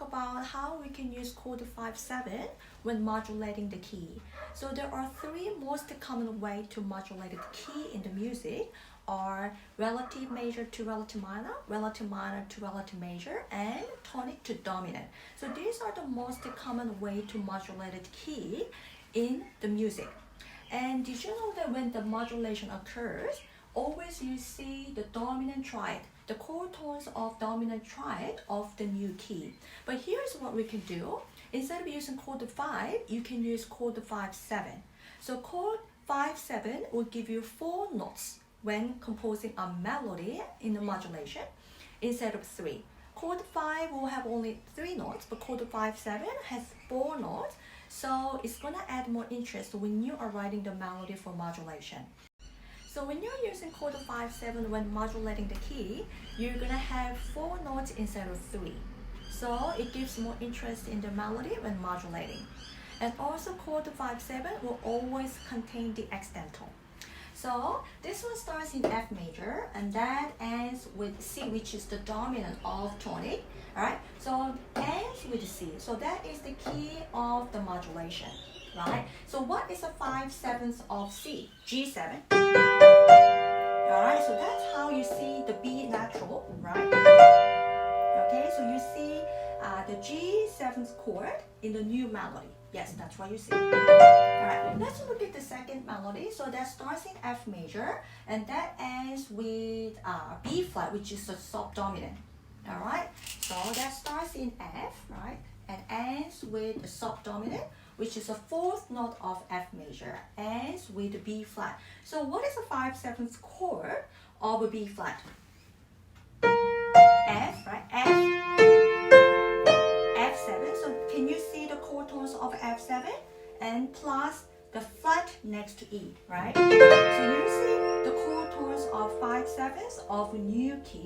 talk about how we can use chord 5/7 when modulating the key. So there are three most common ways to modulate the key in the music are relative major to relative minor to relative major, and tonic to dominant. So these are the most common way to modulate the key in the music. And did you know that when the modulation occurs, always you see the dominant triad, the chord tones of dominant triad of the new key. But here's what we can do. Instead of using chord 5, you can use chord 5/7. So chord 5/7 will give you 4 notes when composing a melody in the modulation instead of 3. Chord 5 will have only 3 notes, but chord 5/7 has 4 notes. So it's gonna add more interest when you are writing the melody for modulation. So when you're using chord 5/7 when modulating the key, you're gonna have 4 notes instead of 3. So it gives more interest in the melody when modulating. And also chord 5/7 will always contain the extension. So this one starts in F major and that ends with C, which is the dominant of tonic. Alright, so ends with C. So that is the key of the modulation. Right? So what is a 5/7 of C? G7. Alright, so that's how you see the B natural, right? Okay, so you see the G7 chord in the new melody. Yes, that's what you see. Alright, let's look at the second melody. So that starts in F major and that ends with B flat, which is the subdominant. Alright, so that starts in F, right? And ends with the subdominant, which is the 4th note of F major, ends with B flat. So what is the 5/7 chord of a B flat? F, right? F7. So can you see the chord tones of F7? And plus the flat next to E, right? So you see the chord tones of 5/7 of new key.